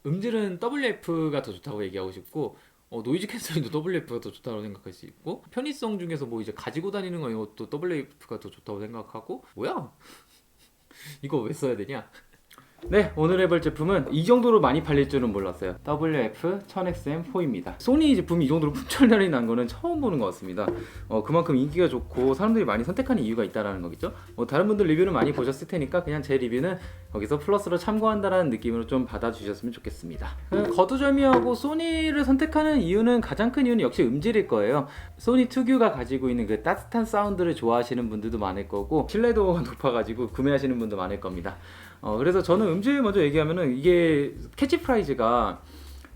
음질은 WF가 더 좋다고 얘기하고 싶고 노이즈 캔슬링도 WF가 더 좋다고 생각할 수 있고 편의성 중에서 뭐 이제 가지고 다니는 거 이것도 WF가 더 좋다고 생각하고 뭐야? 이거 왜 써야 되냐? 네, 오늘 해볼 제품은 이 정도로 많이 팔릴 줄은 몰랐어요. WF-1000XM4입니다. 소니 제품이 이 정도로 품절날이 난 거는 처음 보는 것 같습니다. 그만큼 인기가 좋고 사람들이 많이 선택하는 이유가 있다는 거겠죠? 다른 분들 리뷰는 많이 보셨을 테니까 그냥 제 리뷰는 거기서 플러스로 참고한다라는 느낌으로 좀 받아주셨으면 좋겠습니다. 거두절미하고 소니를 선택하는 이유는 가장 큰 이유는 역시 음질일 거예요. 소니 특유가 가지고 있는 그 따뜻한 사운드를 좋아하시는 분들도 많을 거고 신뢰도가 높아가지고 구매하시는 분도 많을 겁니다. 그래서 저는 음질 먼저 얘기하면은 이게 캐치프라이즈가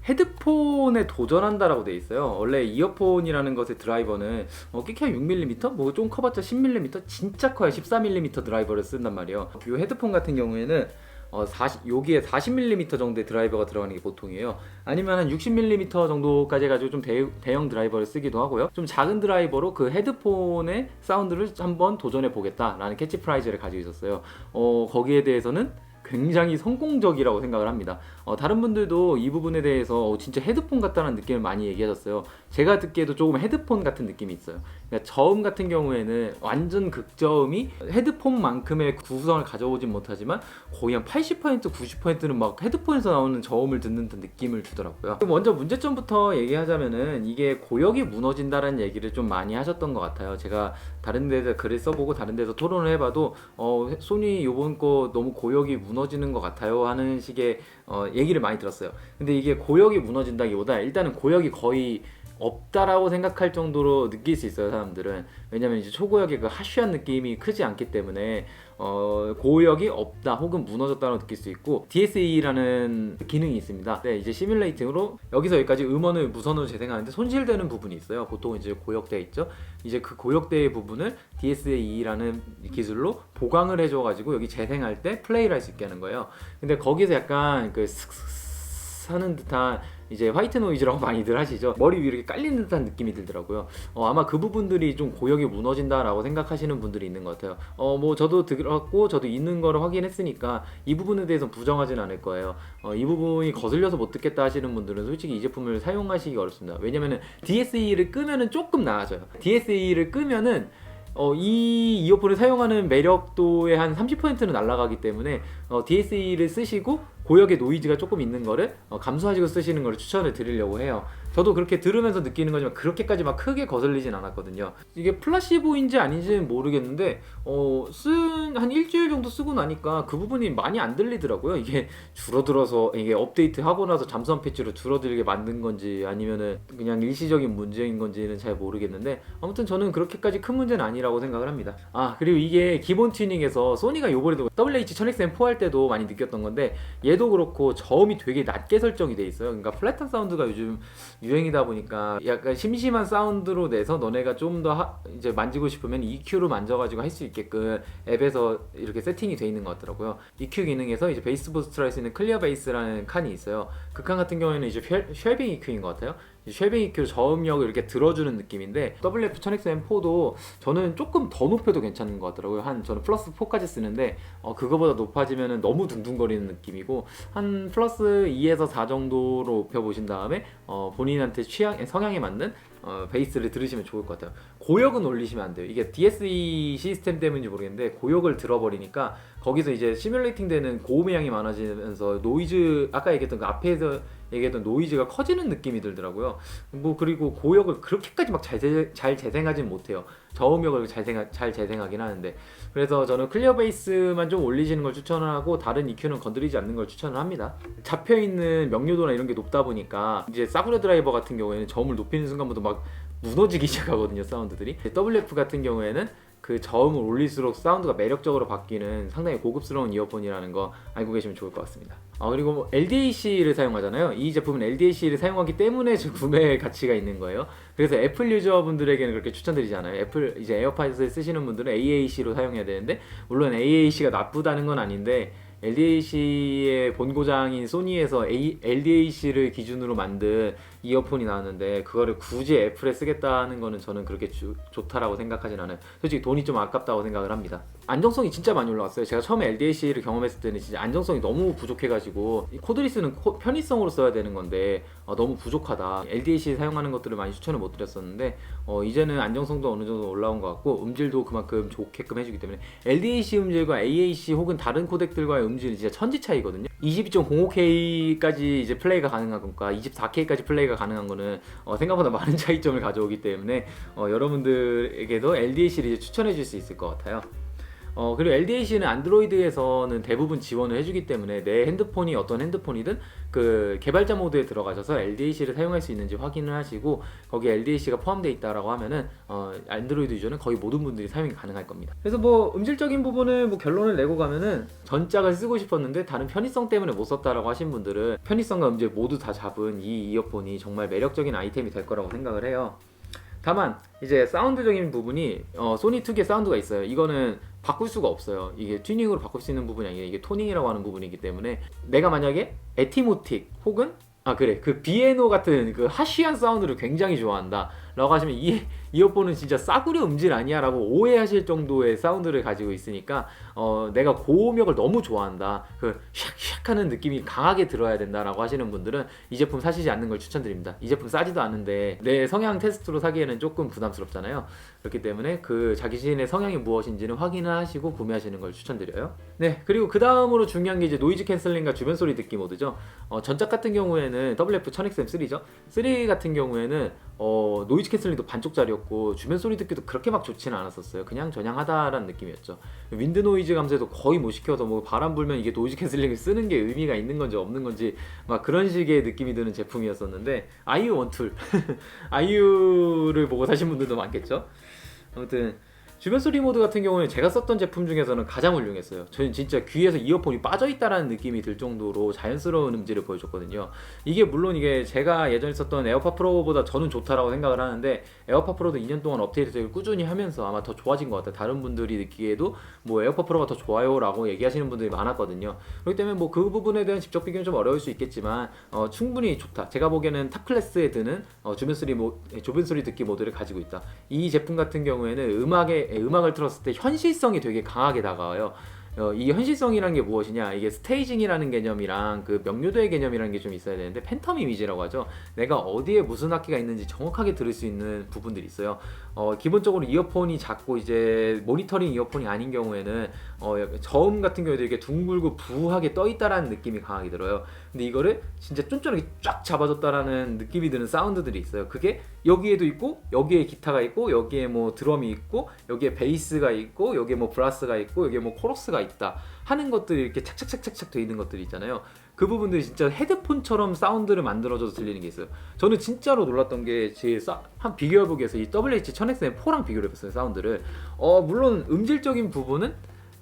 헤드폰에 도전한다라고 돼 있어요. 원래 이어폰이라는 것의 드라이버는 끼키야 6mm? 뭐 좀 커봤자 10mm? 진짜 커야 14mm 드라이버를 쓴단 말이에요. 이 헤드폰 같은 경우에는 여기에 40mm 정도의 드라이버가 들어가는 게 보통이에요. 아니면 한 60mm 정도까지 해가지고 좀 대형 드라이버를 쓰기도 하고요. 좀 작은 드라이버로 그 헤드폰의 사운드를 한번 도전해 보겠다라는 캐치프라이즈를 가지고 있었어요. 거기에 대해서는 굉장히 성공적이라고 생각을 합니다. 다른 분들도 이 부분에 대해서 진짜 헤드폰 같다는 느낌을 많이 얘기하셨어요. 제가 듣기에도 조금 헤드폰 같은 느낌이 있어요. 그러니까 저음 같은 경우에는 완전 극저음이 헤드폰만큼의 구성을 가져오진 못하지만 거의 한 80% 90%는 막 헤드폰에서 나오는 저음을 듣는 듯한 느낌을 주더라고요. 먼저 문제점부터 얘기하자면은 이게 고역이 무너진다는 얘기를 좀 많이 하셨던 것 같아요. 제가 다른 데서 글을 써보고 다른 데서 토론을 해봐도 소니 요번 거 너무 고역이 무너지는 것 같아요 하는 식의 얘기를 많이 들었어요. 근데 이게 고역이 무너진다기보다 일단은 고역이 거의 없다라고 생각할 정도로 느낄 수 있어요, 사람들은. 왜냐면 이제 초고역의 그 하쉬한 느낌이 크지 않기 때문에 고역이 없다 혹은 무너졌다고 느낄 수 있고 DSE라는 기능이 있습니다. 네, 이제 시뮬레이팅으로 여기서 여기까지 음원을 무선으로 재생하는데 손실되는 부분이 있어요. 보통 이제 고역되어 있죠. 이제 그 고역대의 부분을 DSE라는 기술로 보강을 해줘가지고 여기 재생할 때 플레이를 할 수 있게 하는 거예요. 근데 거기서 약간 그 슥슥 하는 듯한 이제 화이트 노이즈라고 많이들 하시죠. 머리 위에 이렇게 깔리는 듯한 느낌이 들더라고요. 아마 그 부분들이 좀 고역이 무너진다라고 생각하시는 분들이 있는 것 같아요. 뭐 저도 들었고 저도 있는 거를 확인했으니까 이 부분에 대해서 부정하진 않을 거예요. 이 부분이 거슬려서 못 듣겠다 하시는 분들은 솔직히 이 제품을 사용하시기 어렵습니다. 왜냐면은 DSE를 끄면은 조금 나아져요. DSE를 끄면은 이 이어폰을 사용하는 매력도의 한 30%는 날아가기 때문에 DSE를 쓰시고 고역의 노이즈가 조금 있는 거를 감수하시고 쓰시는 거를 추천을 드리려고 해요. 저도 그렇게 들으면서 느끼는 거지만 그렇게까지 막 크게 거슬리진 않았거든요. 이게 플라시보인지 아닌지는 모르겠는데 한 일주일 정도 쓰고 나니까 그 부분이 많이 안 들리더라고요. 이게 줄어들어서 이게 업데이트 하고 나서 잠수함 패치로 줄어들게 만든 건지 아니면은 그냥 일시적인 문제인 건지는 잘 모르겠는데 아무튼 저는 그렇게까지 큰 문제는 아니라고 생각을 합니다. 그리고 이게 기본 튜닝에서 소니가 요번에도 WH-1000XM4 할 때도 많이 느꼈던 건데 얘도 그렇고 저음이 되게 낮게 설정이 돼 있어요. 그러니까 플랫한 사운드가 요즘 유행이다 보니까 약간 심심한 사운드로 내서 너네가 좀 더 이제 만지고 싶으면 EQ로 만져가지고 할 수 있게끔 앱에서 이렇게 세팅이 돼 있는 것 같더라고요. EQ 기능에서 이제 베이스 부스트를 할 수 있는 클리어 베이스라는 칸이 있어요. 그 칸 같은 경우에는 이제 쉘빙 EQ인 것 같아요. 쉘빙 EQ로 저음력을 이렇게 들어주는 느낌인데 WF-1000XM4도 저는 조금 더 높여도 괜찮은 것 같더라고요. 저는 플러스 4까지 쓰는데 그거보다 높아지면 너무 둥둥거리는 느낌이고 한 플러스 2에서 4 정도로 높여보신 다음에 본인한테 성향에 맞는 베이스를 들으시면 좋을 것 같아요. 고역은 올리시면 안 돼요. 이게 DSE 시스템 때문인지 모르겠는데 고역을 들어버리니까 거기서 이제 시뮬레이팅 되는 고음의 양이 많아지면서 노이즈, 아까 얘기했던 그 앞에서 얘기했던 노이즈가 커지는 느낌이 들더라고요. 뭐 그리고 고역을 그렇게까지 막 잘 재생하진 못해요. 저음역을 잘 재생하긴 하는데 그래서 저는 클리어 베이스만 좀 올리시는 걸 추천을 하고 다른 EQ는 건드리지 않는 걸 추천을 합니다. 잡혀있는 명료도나 이런 게 높다 보니까 이제 싸구려 드라이버 같은 경우에는 저음을 높이는 순간부터 막 무너지기 시작하거든요, 사운드들이. WF 같은 경우에는 그 저음을 올릴수록 사운드가 매력적으로 바뀌는 상당히 고급스러운 이어폰이라는 거 알고 계시면 좋을 것 같습니다. 그리고 뭐 LDAC를 사용하잖아요. 이 제품은 LDAC를 사용하기 때문에 구매 가치가 있는 거예요. 그래서 애플 유저분들에게는 그렇게 추천드리지 않아요. 애플 이제 에어팟을 쓰시는 분들은 AAC로 사용해야 되는데 물론 AAC가 나쁘다는 건 아닌데 LDAC의 본고장인 소니에서 LDAC를 기준으로 만든 이어폰이 나왔는데 그거를 굳이 애플에 쓰겠다는 거는 저는 그렇게 좋다라고 생각하진 않아요. 솔직히 돈이 좀 아깝다고 생각을 합니다. 안정성이 진짜 많이 올라왔어요. 제가 처음에 LDAC를 경험했을 때는 진짜 안정성이 너무 부족해가지고 코드리스는 편의성으로 써야 되는 건데 너무 부족하다. LDAC 사용하는 것들을 많이 추천을 못 드렸었는데 이제는 안정성도 어느 정도 올라온 것 같고 음질도 그만큼 좋게끔 해주기 때문에 LDAC 음질과 AAC 혹은 다른 코덱들과의 음질은 진짜 천지 차이거든요. 22.05K까지 이제 플레이가 가능한 것과 24K까지 플레이가 가능한 거는 생각보다 많은 차이점을 가져오기 때문에 여러분들에게도 LDAC를 이제 추천해 줄 수 있을 것 같아요. 그리고 LDAC는 안드로이드에서는 대부분 지원을 해주기 때문에 내 핸드폰이 어떤 핸드폰이든 그 개발자 모드에 들어가셔서 LDAC를 사용할 수 있는지 확인을 하시고 거기에 LDAC가 포함되어 있다라고 하면은 안드로이드 유저는 거의 모든 분들이 사용이 가능할 겁니다. 그래서 뭐 음질적인 부분을 뭐 결론을 내고 가면은 전작을 쓰고 싶었는데 다른 편의성 때문에 못 썼다라고 하신 분들은 편의성과 음질 모두 다 잡은 이 이어폰이 정말 매력적인 아이템이 될 거라고 생각을 해요. 다만 이제 사운드적인 부분이 소니 특유의 사운드가 있어요. 이거는 바꿀 수가 없어요. 이게 튜닝으로 바꿀 수 있는 부분이 아니라 이게 토닝이라고 하는 부분이기 때문에 내가 만약에 에티모틱 혹은 그 비에노 같은 그 하쉬한 사운드를 굉장히 좋아한다 라고 하시면 이 이어폰은 진짜 싸구려 음질 아니야 라고 오해하실 정도의 사운드를 가지고 있으니까 내가 고음역을 너무 좋아한다, 그 샥샥 하는 느낌이 강하게 들어야 된다 라고 하시는 분들은 이 제품 사시지 않는 걸 추천드립니다. 이 제품 싸지도 않은데 내 성향 테스트로 사기에는 조금 부담스럽잖아요. 그렇기 때문에 그 자기 자신의 성향이 무엇인지는 확인을 하시고 구매하시는 걸 추천드려요. 네, 그리고 그 다음으로 중요한 게 이제 노이즈 캔슬링과 주변 소리 듣기 모드죠. 전작 같은 경우에는 WF-1000XM3죠. 3 같은 경우에는 노이즈 캔슬링도 반쪽짜리였고 주변 소리 듣기도 그렇게 막 좋지는 않았었어요. 그냥 저냥하다라는 느낌이었죠. 윈드 노이즈 감소도 거의 못 시켜서 뭐 바람 불면 이게 노이즈 캔슬링을 쓰는 게 의미가 있는 건지 없는 건지 막 그런 식의 느낌이 드는 제품이었었는데 아이유 원툴 아이유를 보고 사신 분들도 많겠죠. 아무튼 주변 소리 모드 같은 경우는 제가 썼던 제품 중에서는 가장 훌륭했어요. 저는 진짜 귀에서 이어폰이 빠져있다라는 느낌이 들 정도로 자연스러운 음질을 보여줬거든요. 이게 물론 이게 제가 예전에 썼던 에어팟 프로보다 저는 좋다라고 생각을 하는데 에어팟 프로도 2년 동안 업데이트를 꾸준히 하면서 아마 더 좋아진 것 같아요. 다른 분들이 느끼기에도 뭐 에어팟 프로가 더 좋아요 라고 얘기하시는 분들이 많았거든요. 그렇기 때문에 뭐 그 부분에 대한 직접 비교는 좀 어려울 수 있겠지만 충분히 좋다. 제가 보기에는 탑 클래스에 드는 주변 소리 듣기 모드를 가지고 있다. 이 제품 같은 경우에는 음악을 틀었을 때 현실성이 되게 강하게 다가와요. 이 현실성이라는 게 무엇이냐, 이게 스테이징이라는 개념이랑 그 명료도의 개념이라는 게 좀 있어야 되는데 팬텀 이미지라고 하죠. 내가 어디에 무슨 악기가 있는지 정확하게 들을 수 있는 부분들이 있어요. 기본적으로 이어폰이 작고 이제 모니터링 이어폰이 아닌 경우에는 저음 같은 경우에도 이렇게 둥글고 부하게 떠있다라는 느낌이 강하게 들어요. 근데 이거를 진짜 쫀쫀하게 쫙 잡아줬다라는 느낌이 드는 사운드들이 있어요. 그게 여기에도 있고 여기에 기타가 있고 여기에 뭐 드럼이 있고 여기에 베이스가 있고 여기에 뭐 브라스가 있고 여기에 뭐 코러스가 있다 하는 것들이 이렇게 착착착착착 돼 있는 것들이 있잖아요. 그 부분들이 진짜 헤드폰처럼 사운드를 만들어줘서 들리는 게 있어요. 저는 진짜로 놀랐던 게 한 비교해보기 위해서 이 WH-1000XM4랑 비교를 해봤어요. 사운드를 물론 음질적인 부분은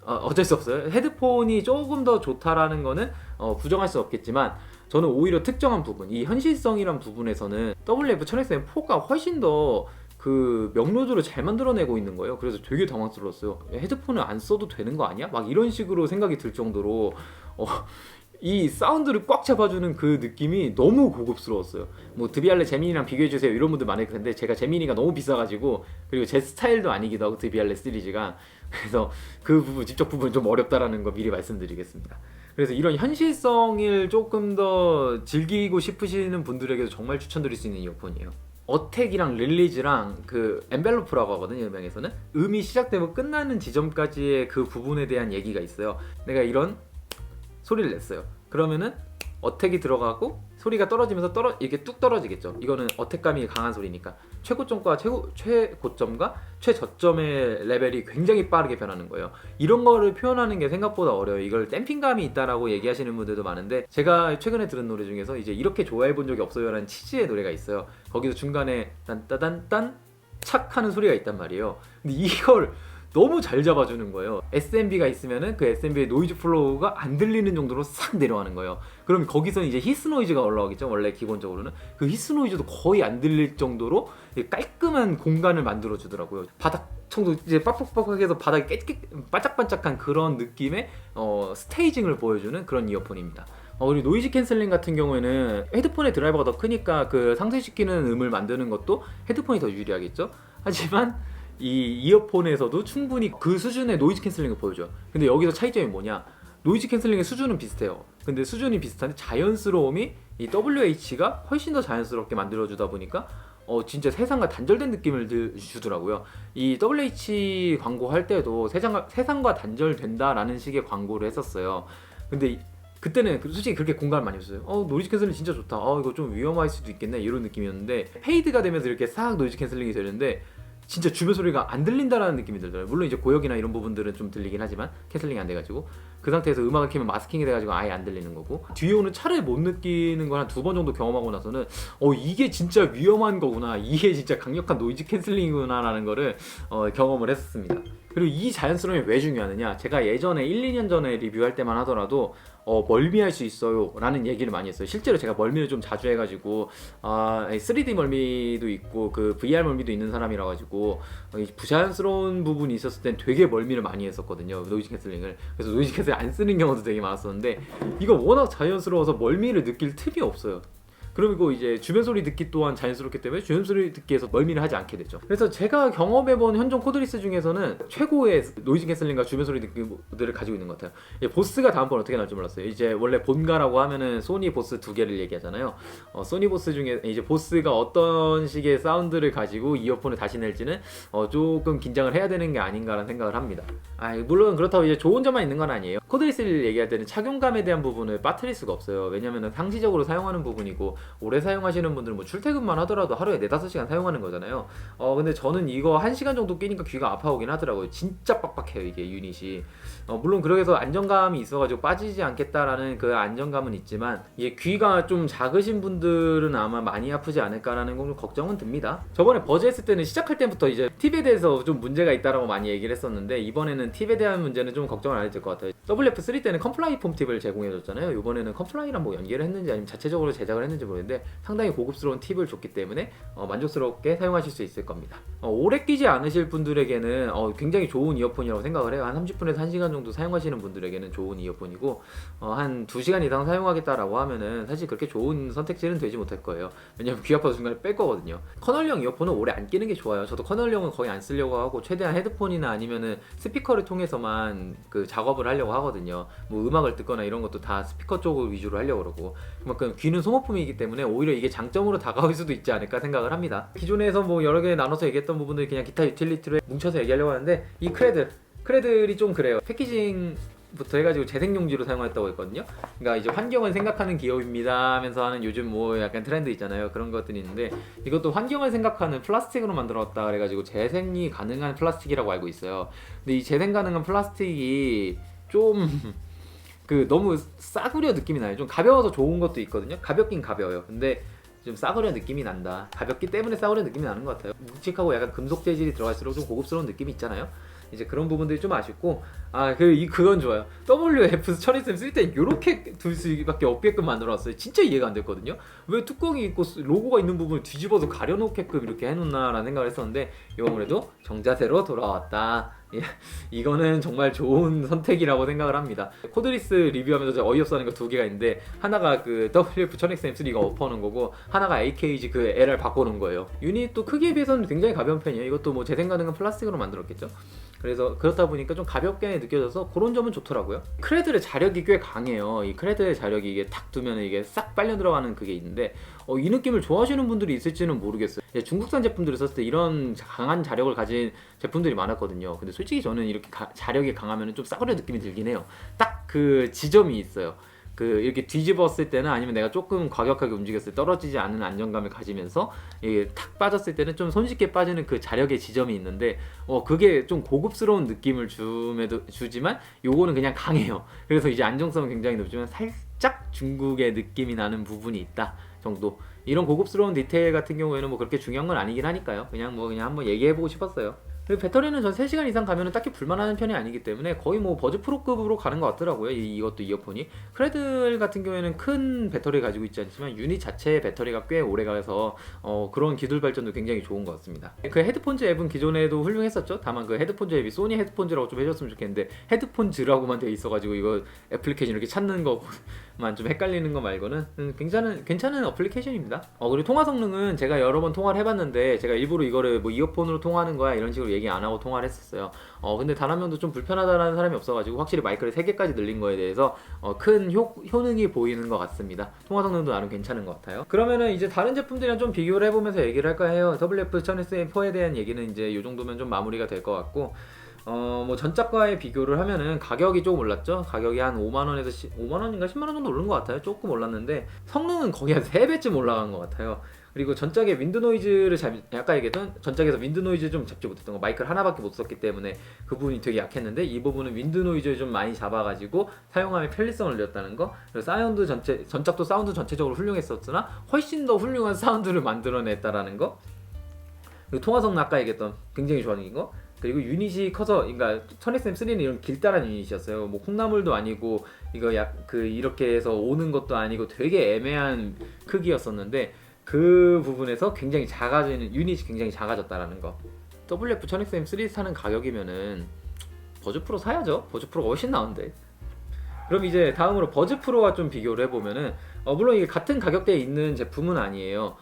어쩔 수 없어요. 헤드폰이 조금 더 좋다라는 거는 부정할 수 없겠지만 저는 오히려 특정한 부분, 이 현실성이란 부분에서는 WF-1000XM4가 훨씬 더 그 명료도를 잘 만들어내고 있는 거예요. 그래서 되게 당황스러웠어요. 헤드폰을 안 써도 되는 거 아니야? 막 이런 식으로 생각이 들 정도로 이 사운드를 꽉 잡아주는 그 느낌이 너무 고급스러웠어요. 뭐 드비알레 제미니랑 비교해주세요 이런 분들 많을 텐데 제가 제미니가 너무 비싸가지고 그리고 제 스타일도 아니기도 하고 드비알레 시리즈가, 그래서 그 부분 직접 부분 좀 어렵다라는 거 미리 말씀드리겠습니다. 그래서 이런 현실성을 조금 더 즐기고 싶으시는 분들에게도 정말 추천드릴 수 있는 이어폰이에요. 어택이랑 릴리즈랑 그 엔벨로프라고 하거든요, 음향에서는. 음이 시작되고 끝나는 지점까지의 그 부분에 대한 얘기가 있어요. 내가 이런 소리를 냈어요. 그러면은 어택이 들어가고 소리가 떨어지면서 이렇게 뚝 떨어지겠죠. 이거는 어택감이 강한 소리니까 최고점과 최고점과 최저점의 레벨이 굉장히 빠르게 변하는 거예요. 이런 거를 표현하는 게 생각보다 어려워요. 이걸 댐핑감이 있다라고 얘기하시는 분들도 많은데 제가 최근에 들은 노래 중에서 이제 이렇게 좋아해 본 적이 없어요 라는 치즈의 노래가 있어요. 거기서 중간에 딴따단딴 착 하는 소리가 있단 말이에요. 근데 이걸 너무 잘 잡아주는 거예요. SMB가 있으면은 그 SMB의 노이즈 플로우가 안 들리는 정도로 싹 내려가는 거예요. 그럼 거기서 이제 히스 노이즈가 올라오겠죠. 원래 기본적으로는 그 히스 노이즈도 거의 안 들릴 정도로 깔끔한 공간을 만들어 주더라고요. 바닥 청도 이제 빡빡빡하게 해서 바닥이 반짝반짝한 그런 느낌의 스테이징을 보여주는 그런 이어폰입니다. 그리고 노이즈 캔슬링 같은 경우에는 헤드폰의 드라이버가 더 크니까 그 상쇄시키는 음을 만드는 것도 헤드폰이 더 유리하겠죠. 하지만 이 이어폰에서도 충분히 그 수준의 노이즈 캔슬링을 보여줘요. 근데 여기서 차이점이 뭐냐, 노이즈 캔슬링의 수준은 비슷해요. 근데 수준이 비슷한데 자연스러움이 이 WH가 훨씬 더 자연스럽게 만들어주다 보니까 진짜 세상과 단절된 느낌을 주더라고요. 이 WH 광고할 때도 세상과 단절된다라는 식의 광고를 했었어요. 근데 그때는 솔직히 그렇게 공감을 많이 했어요. 노이즈 캔슬링 진짜 좋다. 이거 좀 위험할 수도 있겠네, 이런 느낌이었는데 페이드가 되면서 이렇게 싹 노이즈 캔슬링이 되는데 진짜 주변 소리가 안 들린다라는 느낌이 들더라고요. 물론 이제 고역이나 이런 부분들은 좀 들리긴 하지만 캔슬링이 안 돼가지고 그 상태에서 음악을 켜면 마스킹이 돼가지고 아예 안 들리는 거고, 뒤에 오는 차를 못 느끼는 걸 한 2번 정도 경험하고 나서는 이게 진짜 위험한 거구나, 이게 진짜 강력한 노이즈 캔슬링이구나 라는 거를 경험을 했었습니다. 그리고 이 자연스러움이 왜 중요하느냐, 제가 예전에 1, 2년 전에 리뷰할 때만 하더라도 멀미할 수 있어요 라는 얘기를 많이 했어요. 실제로 제가 멀미를 좀 자주 해가지고 3D 멀미도 있고 그 VR 멀미도 있는 사람이라 가지고 부자연스러운 부분이 있었을 땐 되게 멀미를 많이 했었거든요, 노이즈 캔슬링을. 그래서 노이즈 캔슬링 안 쓰는 경우도 되게 많았었는데 이거 워낙 자연스러워서 멀미를 느낄 틈이 없어요. 그리고 이제 주변 소리 듣기 또한 자연스럽기 때문에 주변 소리 듣기에서 멀미를 하지 않게 되죠. 그래서 제가 경험해본 현존 코드리스 중에서는 최고의 노이즈 캔슬링과 주변 소리 듣기 모드를 가지고 있는 것 같아요. 보스가 다음번 어떻게 나올지 몰랐어요. 이제 원래 본가라고 하면은 소니 보스 2개를 얘기하잖아요. 소니 보스 중에 이제 보스가 어떤 식의 사운드를 가지고 이어폰을 다시 낼지는 조금 긴장을 해야 되는 게 아닌가라는 생각을 합니다. 물론 그렇다고 이제 좋은 점만 있는 건 아니에요. 코드리스를 얘기할 때는 착용감에 대한 부분을 빠뜨릴 수가 없어요. 왜냐면은 상시적으로 사용하는 부분이고 오래 사용하시는 분들은 뭐 출퇴근만 하더라도 하루에 4-5시간 사용하는 거잖아요. 근데 저는 이거 1시간 정도 끼니까 귀가 아파오긴 하더라고요. 진짜 빡빡해요, 이게 유닛이. 물론 그래서 안정감이 있어가지고 빠지지 않겠다라는 그 안정감은 있지만 이게 귀가 좀 작으신 분들은 아마 많이 아프지 않을까라는 건 좀 걱정은 듭니다. 저번에 버즈 했을 때는 시작할 때부터 이제 팁에 대해서 좀 문제가 있다라고 많이 얘기를 했었는데 이번에는 팁에 대한 문제는 좀 걱정을 안 해도 될 것 같아요. WF3 때는 컴플라이 폼 팁을 제공해줬잖아요. 이번에는 컴플라이랑 뭐 연계를 했는지 아니면 자체적으로 제작을 했는지 모르겠는데 상당히 고급스러운 팁을 줬기 때문에 만족스럽게 사용하실 수 있을 겁니다. 오래 끼지 않으실 분들에게는 굉장히 좋은 이어폰이라고 생각을 해요. 한 30분에서 1시간 정도 사용하시는 분들에게는 좋은 이어폰이고 한 2시간 이상 사용하겠다라고 하면은 사실 그렇게 좋은 선택지는 되지 못할 거예요. 왜냐면 귀 아파서 중간에 뺄 거거든요. 커널형 이어폰은 오래 안 끼는 게 좋아요. 저도 커널형은 거의 안 쓰려고 하고 최대한 헤드폰이나 아니면은 스피커를 통해서만 그 작업을 하려고 하거든요. 뭐 음악을 듣거나 이런 것도 다 스피커 쪽을 위주로 하려고 그러고, 그만큼 귀는 소모품이기 때문에 오히려 이게 장점으로 다가올 수도 있지 않을까 생각을 합니다. 기존에서 뭐 여러 개 나눠서 얘기했던 부분들 그냥 기타 유틸리티로 뭉쳐서 얘기하려고 하는데 이 크레들이 좀 그래요. 패키징부터 해가지고 재생용지로 사용했다고 했거든요. 그러니까 이제 환경을 생각하는 기업입니다 하면서 하는 요즘 뭐 약간 트렌드 있잖아요. 그런 것들이 있는데 이것도 환경을 생각하는 플라스틱으로 만들었다 그래가지고 재생이 가능한 플라스틱이라고 알고 있어요. 근데 이 재생 가능한 플라스틱이 좀 너무 싸구려 느낌이 나요. 좀 가벼워서 좋은 것도 있거든요. 가볍긴 가벼워요. 근데 좀 싸구려 느낌이 난다. 가볍기 때문에 싸구려 느낌이 나는 것 같아요. 묵직하고 약간 금속 재질이 들어갈수록 좀 고급스러운 느낌이 있잖아요. 이제 그런 부분들이 좀 아쉽고, 그건 좋아요. WF-1000SM 쓸 때 이렇게 둘 수밖에 없게끔 만들어놨어요. 진짜 이해가 안 됐거든요. 왜 뚜껑이 있고 로고가 있는 부분을 뒤집어서 가려놓게끔 이렇게 해놓나라는 생각을 했었는데 이번 그래도 정자세로 돌아왔다. 이거는 정말 좋은 선택이라고 생각을 합니다. 코드리스 리뷰하면서 어이없어하는 거 2개가 있는데 하나가 그 WF-1000XM3가 엎어놓은 거고 하나가 AKG 그 LR 바꿔놓은 거예요. 유닛도 크기에 비해서는 굉장히 가벼운 편이에요. 이것도 뭐 재생 가능한 플라스틱으로 만들었겠죠. 그래서 그렇다 보니까 좀 가볍게 느껴져서 그런 점은 좋더라고요. 크레들의 자력이 꽤 강해요. 이 크레들의 자력이 이게 탁 두면 이게 싹 빨려 들어가는 그게 있는데 이 느낌을 좋아하시는 분들이 있을지는 모르겠어요. 중국산 제품들을 썼을 때 이런 강한 자력을 가진 제품들이 많았거든요. 근데 솔직히 저는 이렇게 자력이 강하면 좀 싸구려 느낌이 들긴 해요. 딱 그 지점이 있어요. 이렇게 뒤집었을 때는 아니면 내가 조금 과격하게 움직였을 때 떨어지지 않는 안정감을 가지면서 이게 탁 빠졌을 때는 좀 손쉽게 빠지는 그 자력의 지점이 있는데 그게 좀 고급스러운 느낌을 주지만 요거는 그냥 강해요. 그래서 이제 안정성은 굉장히 높지만 살짝 중국의 느낌이 나는 부분이 있다 정도. 이런 고급스러운 디테일 같은 경우에는 뭐 그렇게 중요한 건 아니긴 하니까요. 그냥 한번 얘기해보고 싶었어요. 그리고 배터리는 전 3시간 이상 가면 딱히 불만하는 편이 아니기 때문에 거의 뭐 버즈 프로급으로 가는 것 같더라고요. 이것도 이어폰이. 크레들 같은 경우에는 큰 배터리 가지고 있지 않지만 유닛 자체의 배터리가 꽤 오래 가서 그런 기술 발전도 굉장히 좋은 것 같습니다. 그 헤드폰즈 앱은 기존에도 훌륭했었죠. 다만 그 헤드폰즈 앱이 소니 헤드폰즈라고 좀 해줬으면 좋겠는데 헤드폰즈라고만 돼 있어가지고 이거 애플리케이션 이렇게 찾는 거만 좀 헷갈리는 거 말고는 괜찮은 어플리케이션입니다. 그리고 통화 성능은 제가 여러 번 통화를 해봤는데 제가 일부러 이거를 뭐 이어폰으로 통화하는 거야 이런 식으로 얘기 안 하고 통화를 했었어요. 근데 단 한 명도 좀 불편하다는 사람이 없어가지고 확실히 마이크를 3개까지 늘린 거에 대해서 큰 효능이 보이는 것 같습니다. 통화 성능도 나름 괜찮은 것 같아요. 그러면은 이제 다른 제품들이랑 좀 비교를 해보면서 얘기를 할까 해요. WF-1000SM4에 대한 얘기는 이제 이 정도면 좀 마무리가 될 것 같고 뭐 전작과의 비교를 하면은 가격이 조금 올랐죠. 가격이 한 5만원에서 5만원인가 10만원 정도 오른 것 같아요. 조금 올랐는데 성능은 거의 한 3배쯤 올라간 것 같아요. 그리고 전작에 윈드 노이즈를 아까 얘기했던 전작에서 윈드 노이즈 좀 잡지 못했던 거, 마이크를 하나밖에 못 썼기 때문에 그 부분이 되게 약했는데 이 부분은 윈드 노이즈를 좀 많이 잡아가지고 사용함의 편리성을 늘렸다는 거. 그리고 사운드 전작도 사운드 전체적으로 훌륭했었으나 훨씬 더 훌륭한 사운드를 만들어냈다라는 거. 그리고 통화 성능 아까 얘기했던 굉장히 좋아하는 거. 그리고 유닛이 커서, 그러니까 1000SM3는 이런 길다란 유닛이었어요. 뭐 콩나물도 아니고 이거 이렇게 해서 오는 것도 아니고 되게 애매한 크기였었는데 그 부분에서 굉장히 작아지는 유닛이 굉장히 작아졌다라는 거. WF-1000SM3 사는 가격이면은 버즈 프로 사야죠. 버즈 프로가 훨씬 나은데. 그럼 이제 다음으로 버즈 프로와 좀 비교를 해보면은 물론 이게 같은 가격대에 있는 제품은 아니에요.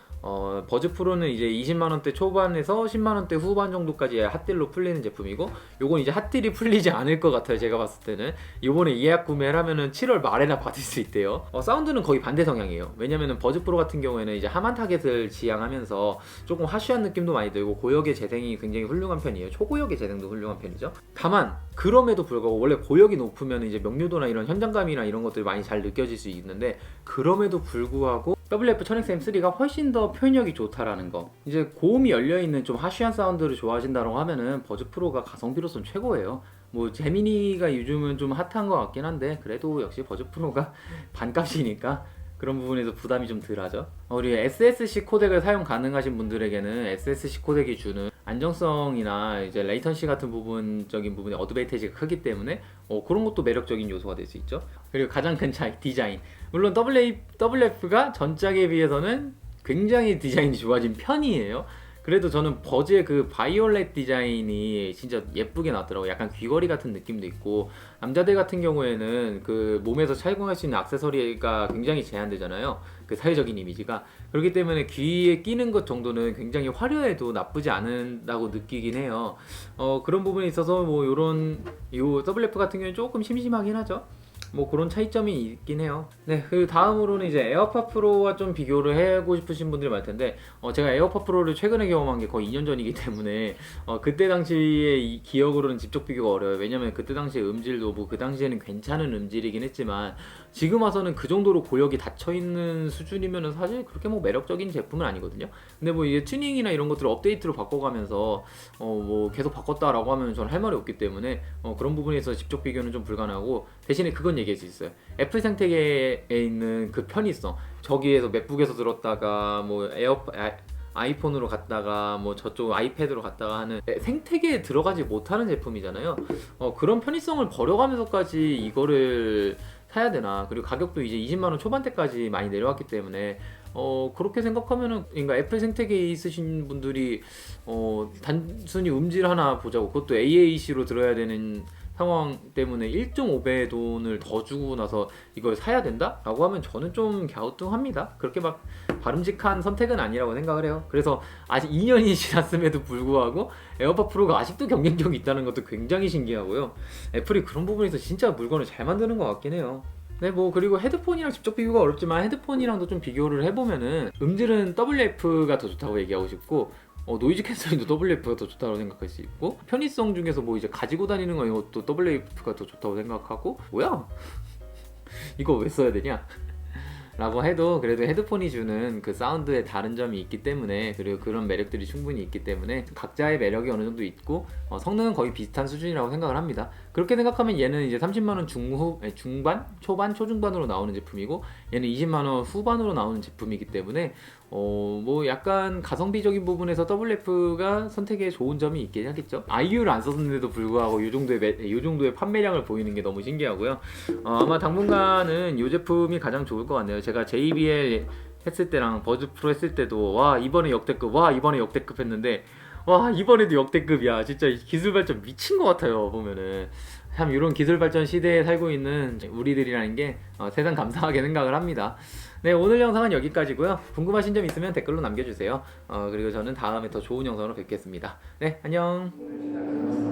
버즈 프로는 이제 20만원대 초반에서 10만원대 후반 정도까지 핫딜로 풀리는 제품이고, 요건 이제 핫딜이 풀리지 않을 것 같아요. 제가 봤을 때는 요번에 예약 구매를 하면은 7월 말에나 받을 수 있대요. 사운드는 거의 반대 성향이에요. 왜냐면은 버즈 프로 같은 경우에는 이제 하만 타겟을 지향하면서 조금 하쉬한 느낌도 많이 들고 고역의 재생이 굉장히 훌륭한 편이에요. 초고역의 재생도 훌륭한 편이죠. 다만 그럼에도 불구하고 원래 고역이 높으면 이제 명료도나 이런 현장감이나 이런 것들이 많이 잘 느껴질 수 있는데, 그럼에도 불구하고 WF-1000SM3가 훨씬 더 표현력이 좋다라는 거. 이제 고음이 열려있는 좀 하쉬한 사운드를 좋아하신다고 하면은 버즈 프로가 가성비로선 최고예요. 뭐 제미니가 요즘은 좀 핫한 것 같긴 한데 그래도 역시 버즈 프로가 반값이니까 그런 부분에서 부담이 좀 덜하죠. 우리 SSC 코덱을 사용 가능하신 분들에게는 SSC 코덱이 주는 안정성이나 이제 레이턴시 같은 부분적인 부분에 어드밴티지가 크기 때문에 그런 것도 매력적인 요소가 될 수 있죠. 그리고 가장 큰 차이, 디자인. 물론 WF가 전작에 비해서는 굉장히 디자인이 좋아진 편이에요. 그래도 저는 버즈의 그 바이올렛 디자인이 진짜 예쁘게 나왔더라고요. 약간 귀걸이 같은 느낌도 있고, 남자들 같은 경우에는 그 몸에서 착용할 수 있는 액세서리가 굉장히 제한되잖아요. 그 사회적인 이미지가. 그렇기 때문에 귀에 끼는 것 정도는 굉장히 화려해도 나쁘지 않다고 느끼긴 해요. 그런 부분에 있어서 뭐 요 WF 같은 경우는 조금 심심하긴 하죠. 뭐 그런 차이점이 있긴 해요. 네, 그리고 다음으로는 이제 에어팟 프로와 좀 비교를 해보고 싶으신 분들이 많을 텐데, 제가 에어팟 프로를 최근에 경험한 게 거의 2년 전이기 때문에 그때 당시의 기억으로는 직접 비교가 어려워요. 왜냐면 그때 당시의 음질도 뭐 그 당시에는 괜찮은 음질이긴 했지만 지금 와서는 그 정도로 고역이 닫혀있는 수준이면은 사실 그렇게 뭐 매력적인 제품은 아니거든요. 근데 뭐 이게 튜닝이나 이런 것들을 업데이트로 바꿔가면서 뭐 계속 바꿨다라고 하면 저는 할 말이 없기 때문에 그런 부분에서 직접 비교는 좀 불가능하고, 대신에 그건 얘기할 수 있어요. 애플 생태계에 있는 그 편의성, 저기에서 맥북에서 들었다가 뭐 아이폰으로 갔다가 뭐 저쪽 아이패드로 갔다가 하는 생태계에 들어가지 못하는 제품이잖아요. 그런 편의성을 버려가면서까지 이거를 사야 되나. 그리고 가격도 이제 20만원 초반대까지 많이 내려왔기 때문에 그렇게 생각하면은, 그러니까 애플 생태계에 있으신 분들이 단순히 음질 하나 보자고, 그것도 AAC로 들어야 되는 상황 때문에 1.5배의 돈을 더 주고 나서 이걸 사야 된다? 라고 하면 저는 좀 갸우뚱합니다. 그렇게 막 바람직한 선택은 아니라고 생각을 해요. 그래서 아직 2년이 지났음에도 불구하고 에어팟 프로가 아직도 경쟁력이 있다는 것도 굉장히 신기하고요. 애플이 그런 부분에서 진짜 물건을 잘 만드는 것 같긴 해요. 네, 뭐 그리고 헤드폰이랑 직접 비교가 어렵지만 헤드폰이랑도 좀 비교를 해보면은 음질은 WF가 더 좋다고 얘기하고 싶고, 노이즈 캔슬링도 WF가 더 좋다고 생각할 수 있고, 편의성 중에서 뭐 이제 가지고 다니는 거 이것도 WF가 더 좋다고 생각하고, 뭐야? 이거 왜 써야 되냐? 라고 해도 그래도 헤드폰이 주는 그 사운드에 다른 점이 있기 때문에, 그리고 그런 매력들이 충분히 있기 때문에 각자의 매력이 어느 정도 있고 성능은 거의 비슷한 수준이라고 생각을 합니다. 그렇게 생각하면 얘는 이제 30만 원 중반, 초반, 초중반으로 나오는 제품이고 얘는 20만 원 후반으로 나오는 제품이기 때문에 뭐 약간 가성비적인 부분에서 WF가 선택에 좋은 점이 있긴 하겠죠. IU를 안 썼는데도 불구하고 이 정도의 판매량을 보이는 게 너무 신기하고요. 아마 당분간은 이 제품이 가장 좋을 것 같네요. 제가 JBL 했을 때랑 버즈 프로 했을 때도 와 이번에 역대급, 와 이번에 역대급 했는데 와 이번에도 역대급이야. 진짜 기술 발전 미친 것 같아요. 보면은 참 이런 기술 발전 시대에 살고 있는 우리들이라는 게 세상 감사하게 생각을 합니다. 네, 오늘 영상은 여기까지고요. 궁금하신 점 있으면 댓글로 남겨주세요. 그리고 저는 다음에 더 좋은 영상으로 뵙겠습니다. 네, 안녕.